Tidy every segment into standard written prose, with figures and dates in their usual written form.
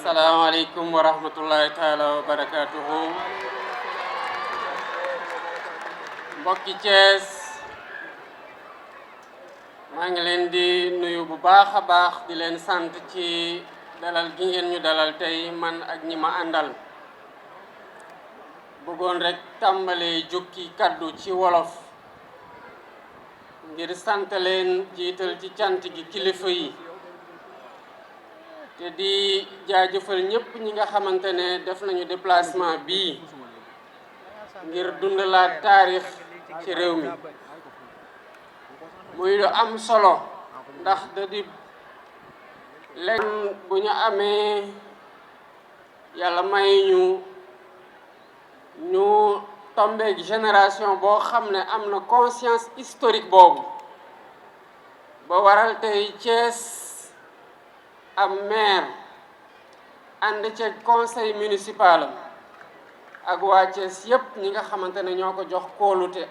salaamaaleykum wa rahmatullahi taala wa barakatuhu. Mbokki Thiès maa ngi leen di nuyu bu baax a baax di leen sant ci dalal gi ngeen ñu dalal tey man ak ñi ma àndal. bëggoon rek tàmbalee jukki kaddu ci wolof ngir sant leen jiital ci cant gi kilifa yi te di jaajëfal ñépp ñi nga xamante ne def nañu déplacement bii ngir dundalaat taarix ci réew mi muy lu am solo ndax da di leen bu ñu amee yàlla may ñu tombeeg génération boo xam ne am na conscience historique boobu ba waral tey Thiès am maire ànd ci conseil municipal ak waa Thiès yépp ñi nga xamante ne ñoo ko jox kóolute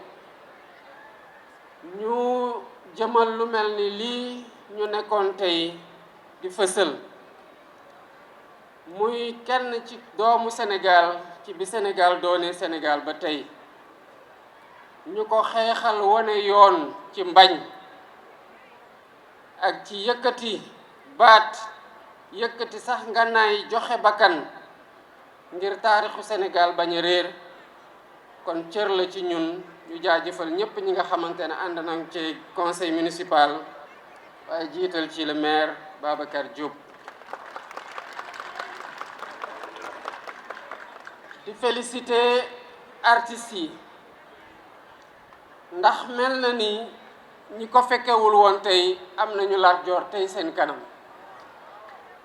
ñu jëmal lu mel ni lii ñu nekkoon tey di fësal muy kenn ci doomu Sénégal ci bi Sénégal doone Sénégal ba tey ñu ko xeexal wane yoon ci mbañ ak ci yëkkati baat yëkkati sax ngànnaay joxe bakkan ngir taarixu Sénégal bañ a réer kon cër la ci ñun ñu jaajëfal ñépp ñi nga xamante ne ànd nañ ci conseil municipal waaye jiital ci le maire Babacar Diop. di féliciter artistes yi ndax mel na ni ñi ko fekkewul woon tey am nañu Lat Joor tey seen kanam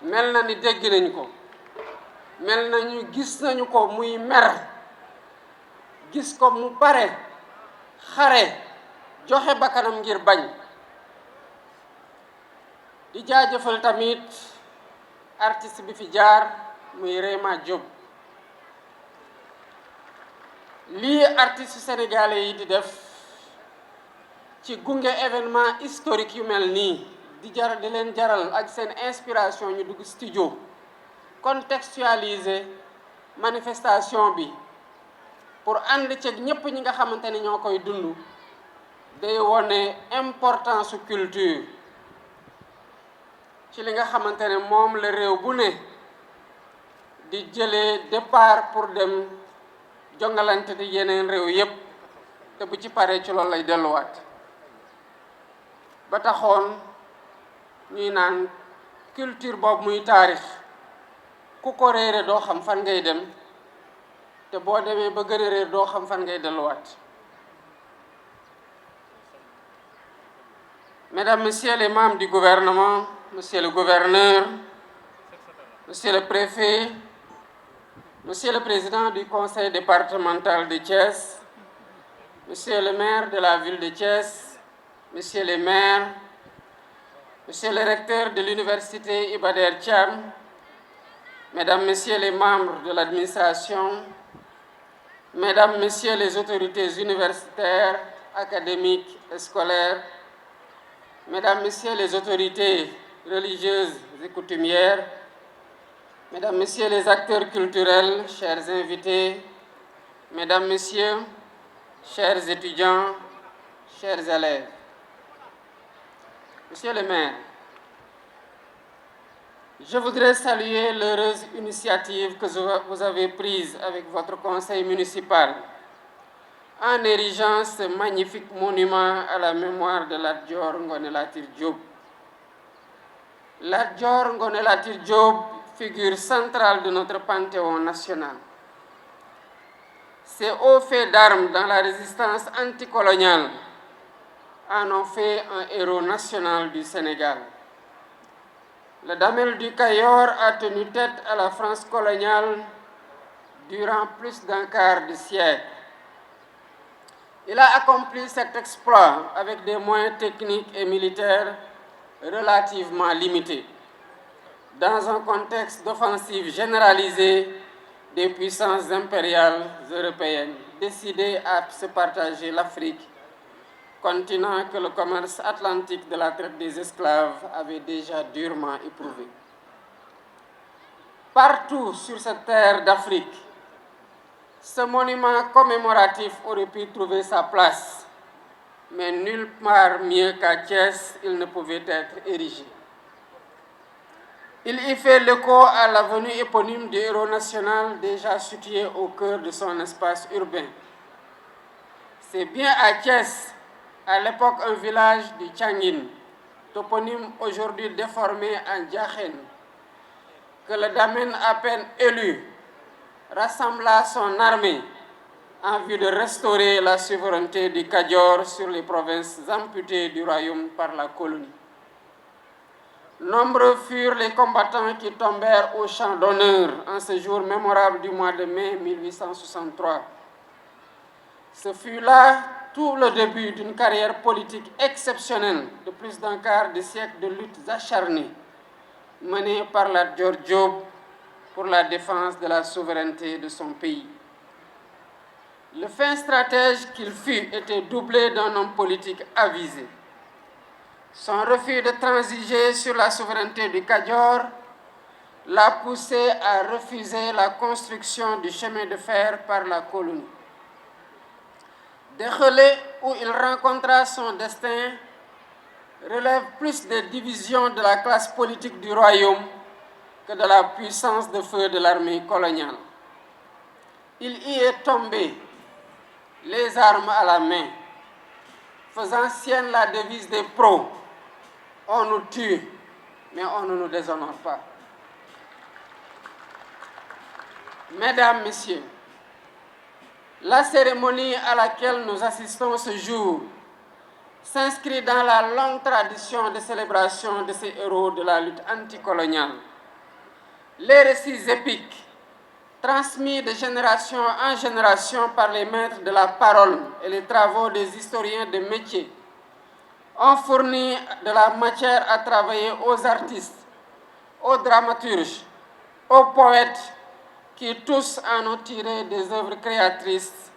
mel na ni dégg nañ ko mel nañu gis nañu ko muy mer gis ko mu pare xare joxe bakkanam ngir bañ di jaajëfal tamit artiste bi fi jaar muy Réma Diop lii artiste sénégalais yi di def ci gunge événement historique yu mel nii di leen jaral ak seen inspiration ñu dugg studio contextualiser manifestation bi pour ànd ceeg ñépp ñi nga xamante ne ñoo koy dund day wone importance su culture ci li nga xamante ne moom la réew bu ne di jëlee départ pour dem jongalante di yeneen réew yépp te bu ci paree ci loolu lay delluwaat ba taxoon ñuy naan culture boobu muy taarix ku ko réere doo xam fan ngay dem te boo demee ba gën a réer doo xam fan ngay delluwaat. Mesdames, Messieurs les membres du gouvernement, Monsieur le gouverneur, Monsieur le préfet, Monsieur le président du conseil départemental de Thiès, Monsieur le maire de la ville de Thiès, Monsieur les maires, Monsieur le recteur de l'université Iba Der Thiam, Mesdames, Messieurs les membres de l'administration, Mesdames, Messieurs les autorités universitaires, académiques et scolaires, Mesdames, Messieurs les autorités religieuses et coutumières, Mesdames, Messieurs les acteurs culturels, chers invités, Mesdames, Messieurs, chers étudiants, chers élèves, Monsieur le maire, je voudrais saluer l'heureuse initiative que vous avez prise avec votre conseil municipal en érigeant ce magnifique monument à la mémoire de Lat Dior Ngoné Latyr Diop. Lat Dior Ngoné Latyr Diop, figure centrale de notre panthéon national. Ces hauts faits d'armes dans la résistance anticoloniale en ont fait un héros national du Sénégal. Le Damel du Cayor a tenu tête à la France coloniale durant plus d'un quart de siècle. Il a accompli cet exploit avec des moyens techniques et militaires relativement limités, dans un contexte d'offensive généralisée des puissances impériales européennes, décidées à se partager l'Afrique, continent que le commerce atlantique de la traite des esclaves avait déjà durement éprouvé. Partout sur cette terre d'Afrique, ce monument commémoratif aurait pu trouver sa place, mais nulle part mieux qu'à Thiès, il ne pouvait être érigé. Il y fait l'écho à l'avenue éponyme du héros national déjà situé au cœur de son espace urbain. C'est bien à Thiès, à l'époque un village du Tchangin, toponyme aujourd'hui déformé en Diakhen, que le Damel à peine élu rassembla son armée en vue de restaurer la souveraineté du Kadior sur les provinces amputées du royaume par la colonie. Nombreux furent les combattants qui tombèrent au champ d'honneur en ce jour mémorable du mois de mai 1863. Ce fut là tout le début d'une carrière politique exceptionnelle de plus d'un quart de siècle de luttes acharnées menée par Lat Dior Diop pour la défense de la souveraineté de son pays. Le fin stratège qu'il fut était doublé d'un homme politique avisé. Son refus de transiger sur la souveraineté du Kadior l'a poussé à refuser la construction du chemin de fer par la colonie. Dégelé, où il rencontra son destin, relève plus des divisions de la classe politique du royaume que de la puissance de feu de l'armée coloniale. Il y est tombé, les armes à la main, faisant sienne la devise des pros. On nous tue, mais on ne nous déshonore pas. Mesdames, Messieurs, la cérémonie à laquelle nous assistons ce jour s'inscrit dans la longue tradition de célébration de ces héros de la lutte anticoloniale. Les récits épiques, transmis de génération en génération par les maîtres de la parole et les travaux des historiens de métier, ont fourni de la matière à travailler aux artistes, aux dramaturges, aux poètes, qui tous en ont tiré des œuvres créatrices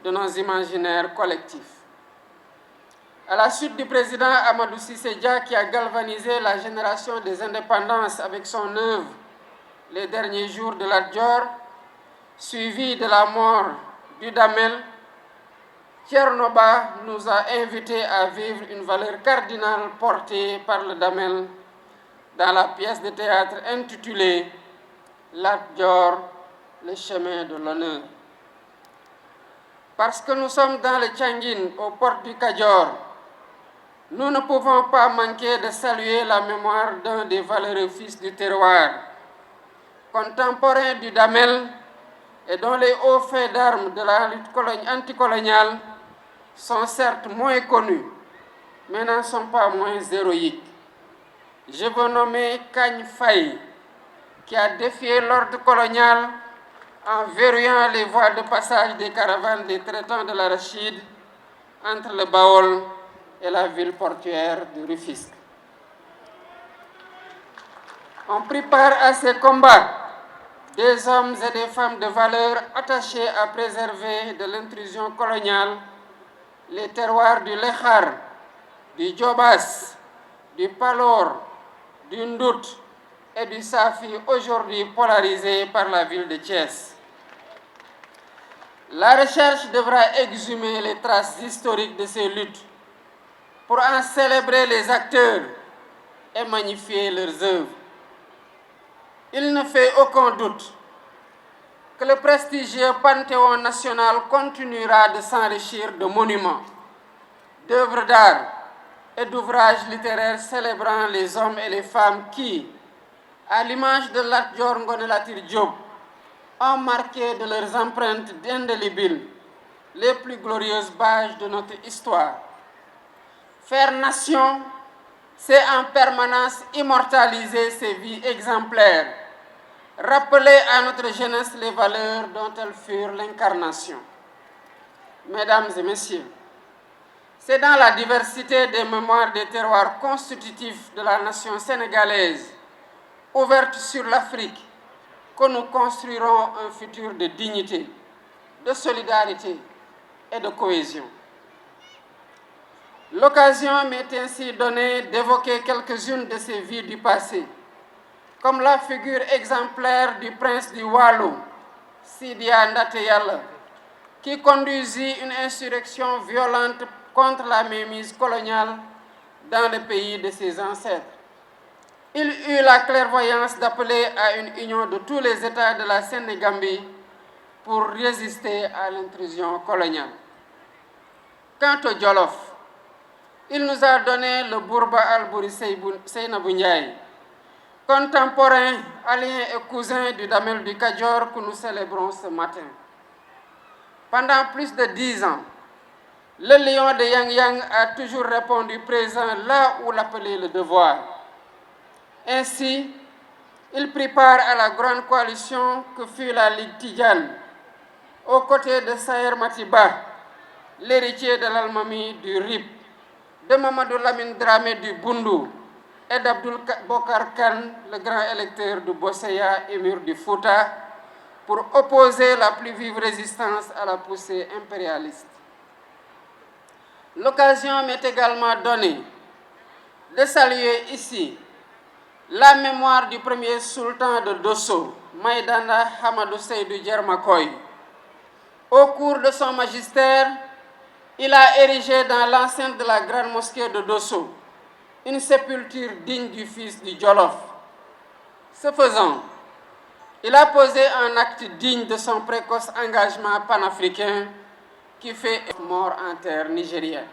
de nos imaginaires collectifs. À la suite du président Amadou Cissé Dia, qui a galvanisé la génération des indépendances avec son œuvre Les derniers jours de Lat Dior, suivi de la mort du Damel, Thierno Ba nous a invités à vivre une valeur cardinale portée par le Damel dans la pièce de théâtre intitulée Lat Dior, le chemin de l'honneur. Parce que nous sommes dans le Tchangin, aux portes du Kadior, nous ne pouvons pas manquer de saluer la mémoire d'un des valeureux fils du terroir, contemporain du Damel et dont les hauts faits d'armes de la lutte anticoloniale sont certes moins connus, mais n'en sont pas moins héroïques. Je veux nommer Kagne Faye, qui a défié l'ordre colonial en verrouillant les voies de passage des caravanes des traitants de l'arachide entre le Baol et la ville portuaire de Rufisque. On prit part à ces combats des hommes et des femmes de valeur attachés à préserver de l'intrusion coloniale les terroirs du Lechar, du Djobas, du Palor, du Ndout et du Safi, aujourd'hui polarisés par la ville de Thiès. La recherche devra exhumer les traces historiques de ces luttes pour en célébrer les acteurs et magnifier leurs œuvres. Il ne fait aucun doute que le prestigieux Panthéon national continuera de s'enrichir de monuments, d'œuvres d'art et d'ouvrages littéraires célébrant les hommes et les femmes qui, à l'image de Lat Dior Ngoné Latyr Diop, ont marqué de leurs empreintes indélébiles les plus glorieuses pages de notre histoire. Faire nation, c'est en permanence immortaliser ces vies exemplaires, rappeler à notre jeunesse les valeurs dont elles furent l'incarnation. Mesdames et messieurs, c'est dans la diversité des mémoires des terroirs constitutifs de la nation sénégalaise, ouverte sur l'Afrique, que nous construirons un futur de dignité, de solidarité et de cohésion. L'occasion m'est ainsi donnée d'évoquer quelques-unes de ces vies du passé, comme la figure exemplaire du prince du Waalo, Sidia Ndaté Yalla, qui conduisit une insurrection violente contre la mainmise coloniale dans le pays de ses ancêtres. Il eut la clairvoyance d'appeler à une union de tous les États de la Sénégambie pour résister à l'intrusion coloniale. Quant au Jolof, il nous a donné le Bourba Albouri Seynabou Ndiaye, contemporain, allié et cousin du Damel du Kadior que nous célébrons ce matin. Pendant plus de 10 ans, le lion de Yang Yang a toujours répondu présent là où l'appelait le devoir. Ainsi, il prit part à la grande coalition que fut la Ligue Tidjane, aux côtés de Saher Matiba, l'héritier de l'Almami du RIP, de Mamadou Lamine Dramé du Bundu et d'Abdoul Bokar Khan, le grand électeur du Bosseya, émir du Fouta, pour opposer la plus vive résistance à la poussée impérialiste. L'occasion m'est également donnée de saluer ici la mémoire du premier sultan de Dosso, Maïdana Hamadou Seydou Djermakoy. Au cours de son magistère, il a érigé dans l'enceinte de la grande mosquée de Dosso une sépulture digne du fils du Jolof. Ce faisant, il a posé un acte digne de son précoce engagement panafricain qui fait mort en terre nigérienne.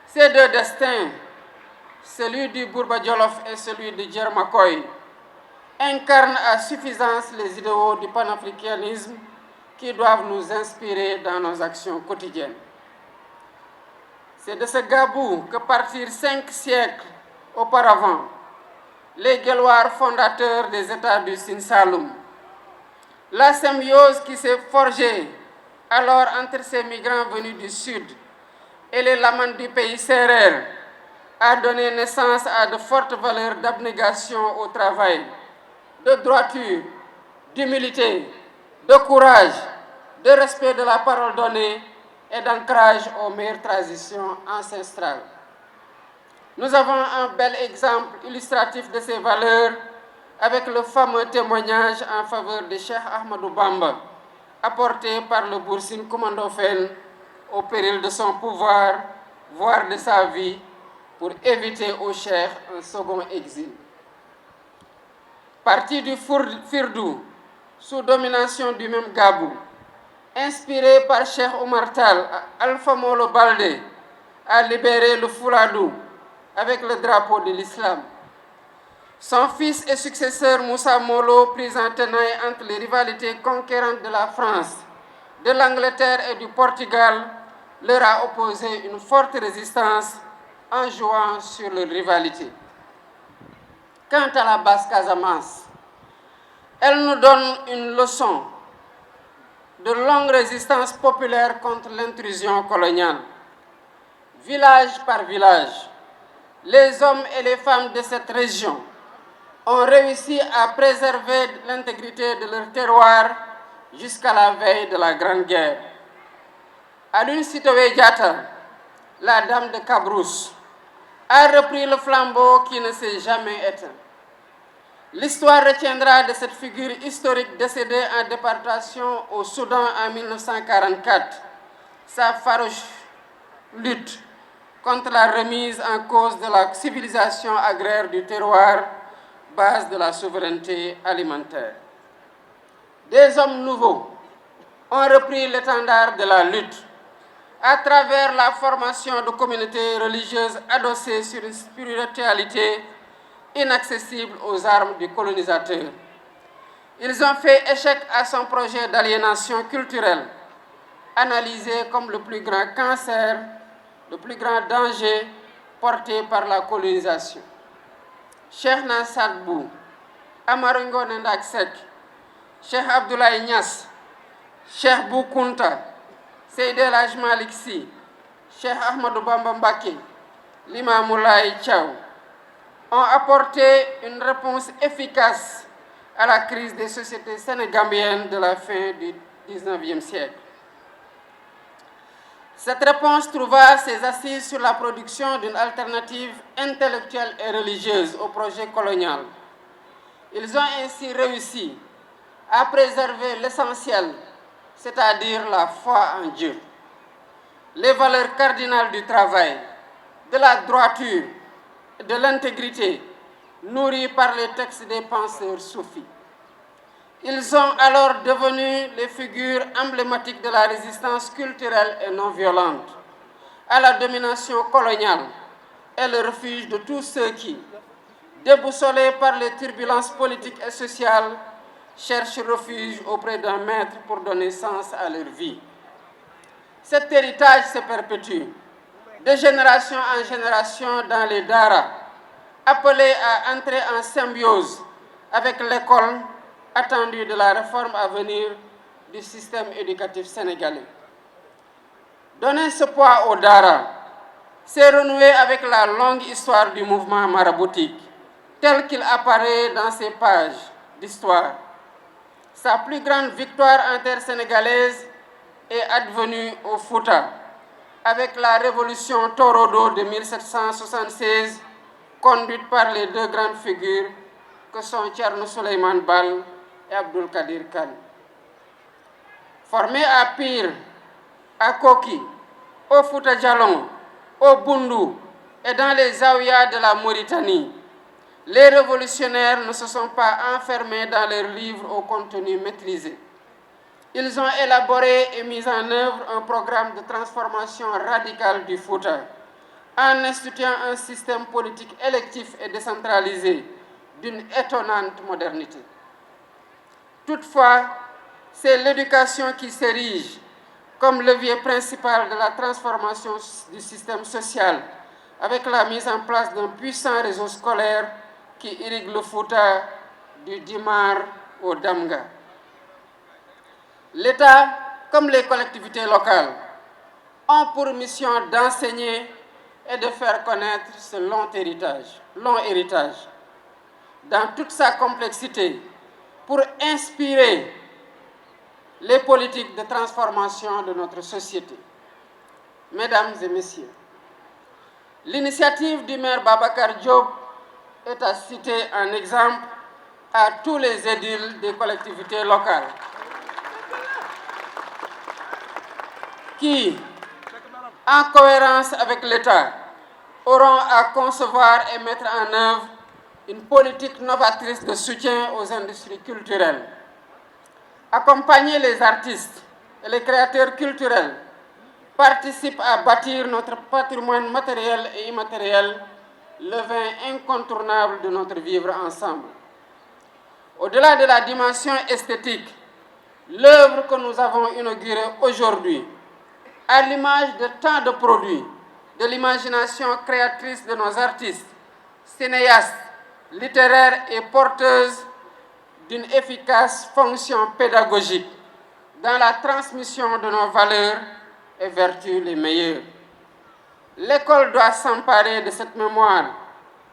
Ces deux destins, celui du Bourba Jolof et celui de Djermakoy, incarnent à suffisance les idéaux du panafricanisme qui doivent nous inspirer dans nos actions quotidiennes. C'est de ce Gabou que partirent 5 siècles auparavant les Guelwaars fondateurs des États du Sine Saloum. La symbiose qui s'est forgée alors entre ces migrants venus du Sud et les Lamans du pays Sérère a donné naissance à de fortes valeurs d'abnégation au travail, de droiture, d'humilité, de courage, de respect de la parole donnée et d'ancrage aux meilleures traditions ancestrales. Nous avons un bel exemple illustratif de ces valeurs avec le fameux témoignage en faveur de Cheikh Ahmadou Bamba, apporté par le Boursine Koumandofène au péril de son pouvoir, voire de sa vie, pour éviter au Cheikh un second exil. Parti du Firdou, sous domination du même Gabou, inspiré par Cheikh Oumar Tall, Alpha Molo Baldé a libéré le Fouladou avec le drapeau de l'islam. Son fils et successeur Moussa Molo, pris en tenaille entre les rivalités conquérantes de la France, de l'Angleterre et du Portugal, leur a opposé une forte résistance en jouant sur leur rivalité. Quant à la Basse-Casamance, elle nous donne une leçon de longue résistance populaire contre l'intrusion coloniale. Village par village, les hommes et les femmes de cette région ont réussi à préserver l'intégrité de leur terroir jusqu'à la veille de la Grande Guerre. Aline Sitoé Diatta, la dame de Cabrousse, a repris le flambeau qui ne s'est jamais éteint. L'histoire retiendra de cette figure historique décédée en déportation au Soudan en 1944 sa farouche lutte contre la remise en cause de la civilisation agraire du terroir, base de la souveraineté alimentaire. Des hommes nouveaux ont repris l'étendard de la lutte à travers la formation de communautés religieuses adossées sur une spiritualité inaccessible aux armes du colonisateur. Ils ont fait échec à son projet d'aliénation culturelle, analysé comme le plus grand cancer, le plus grand danger porté par la colonisation. Cheikh Nassad Bou, Amadou Ngoné Ndak Seck, Cheikh Abdoulaye Niass, Cheikh Bou Kounta, Seydi El Hadji Malick Sy, Cheikh Ahmadou Bamba Mbacké, Limamou Laye Thiaw ont apporté une réponse efficace à la crise des sociétés sénégambiennes de la fin du XIXe siècle. Cette réponse trouva ses assises sur la production d'une alternative intellectuelle et religieuse au projet colonial, Ils ont ainsi réussi à préserver l'essentiel, c'est-à-dire la foi en Dieu, les valeurs cardinales du travail, de la droiture et de l'intégrité, nourries par les textes des penseurs soufis. Ils sont alors devenus les figures emblématiques de la résistance culturelle et non violente à la domination coloniale et le refuge de tous ceux qui, déboussolés par les turbulences politiques et sociales, cherchent refuge auprès d'un maître pour donner sens à leur vie. Cet héritage se perpétue de génération en génération dans les daras, appelés à entrer en symbiose avec l'école attendue de la réforme à venir du système éducatif sénégalais. Donner ce poids au dara, c'est renouer avec la longue histoire du mouvement maraboutique, tel qu'il apparaît dans ces pages d'histoire. Sa plus grande victoire intersénégalaise est advenue au Fouta, avec la révolution Torodo de 1776, conduite par les deux grandes figures que sont Thierno Souleymane Baal et Abdul Kadir Khan. Formés à Pire, à Koki, au Fouta Djalon, au Bundu et dans les Zaouïas de la Mauritanie, les révolutionnaires ne se sont pas enfermés dans leurs livres au contenu maîtrisé. Ils ont élaboré et mis en œuvre un programme de transformation radicale du Fouta, en instituant un système politique électif et décentralisé d'une étonnante modernité. Toutefois, c'est l'éducation qui s'érige comme levier principal de la transformation du système social, avec la mise en place d'un puissant réseau scolaire qui irrigue le Fouta du Dimar au Damga. L'État, comme les collectivités locales, ont pour mission d'enseigner et de faire connaître ce long héritage, dans toute sa complexité, pour inspirer les politiques de transformation de notre société. Mesdames et messieurs, l'initiative du maire Babacar Diop est à citer en exemple à tous les édiles des collectivités locales qui, en cohérence avec l'État, auront à concevoir et mettre en œuvre une politique novatrice de soutien aux industries culturelles. Accompagner les artistes et les créateurs culturels participe à bâtir notre patrimoine matériel et immatériel, le vin incontournable de notre vivre ensemble. Au-delà de la dimension esthétique, l'œuvre que nous avons inaugurée aujourd'hui, à l'image de tant de produits, de l'imagination créatrice de nos artistes, cinéastes, littéraires et porteuses d'une efficace fonction pédagogique dans la transmission de nos valeurs et vertus les meilleures. L'école doit s'emparer de cette mémoire,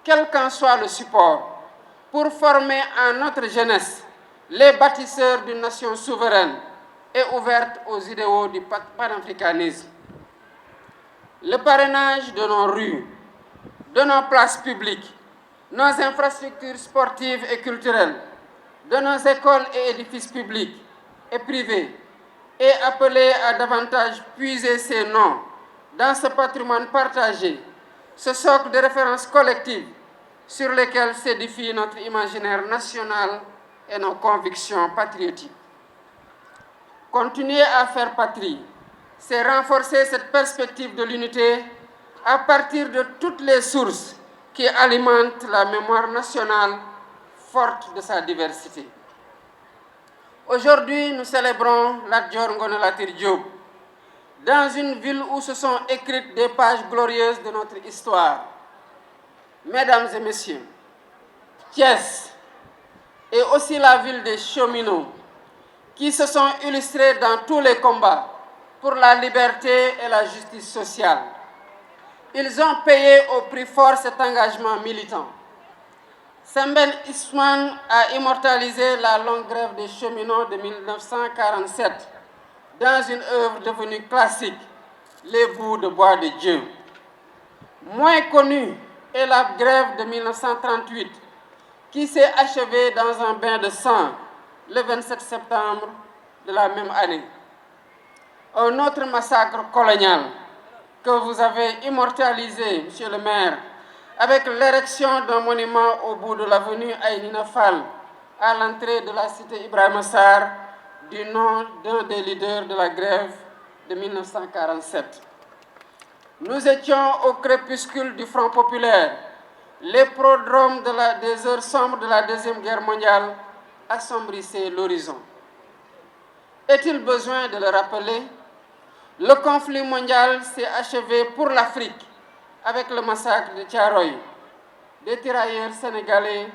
quel qu'en soit le support, pour former en notre jeunesse les bâtisseurs d'une nation souveraine et ouverte aux idéaux du panafricanisme. Le parrainage de nos rues, de nos places publiques, nos infrastructures sportives et culturelles, de nos écoles et édifices publics et privés, est appelé à davantage puiser ses noms dans ce patrimoine partagé, ce socle de référence collective sur lesquels s'édifie notre imaginaire national et nos convictions patriotiques. Continuer à faire patrie, c'est renforcer cette perspective de l'unité à partir de toutes les sources qui alimentent la mémoire nationale forte de sa diversité. Aujourd'hui, nous célébrons Lat Dior Ngoné Latyr Diop, dans une ville où se sont écrites des pages glorieuses de notre histoire. Mesdames et messieurs, Thiès est aussi la ville des cheminots qui se sont illustrés dans tous les combats pour la liberté et la justice sociale. Ils ont payé au prix fort cet engagement militant. Semben Ousmane a immortalisé la longue grève des cheminots de 1947 dans une œuvre devenue classique, Les bouts de bois de Dieu. Moins connue est la grève de 1938, qui s'est achevé dans un bain de sang le 27 septembre de la même année. Un autre massacre colonial que vous avez immortalisé, Monsieur le maire, avec l'érection d'un monument au bout de l'avenue Aïnina Fall, à l'entrée de la cité Ibrahima Sarr, du nom d'un des leaders de la grève de 1947. Nous étions au crépuscule du Front populaire. Les prodromes des heures sombres de la Deuxième Guerre mondiale assombrissaient l'horizon. Est-il besoin de le rappeler? Le conflit mondial s'est achevé pour l'Afrique avec le massacre de Thiaroye, des tirailleurs sénégalais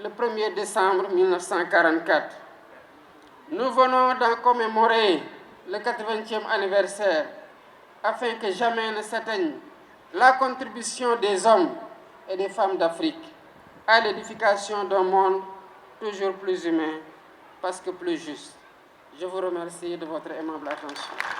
le 1er décembre 1944. Nous venons d'en commémorer le 80e anniversaire afin que jamais ne s'éteigne la contribution des hommes et des femmes d'Afrique à l'édification d'un monde toujours plus humain parce que plus juste. Je vous remercie de votre aimable attention.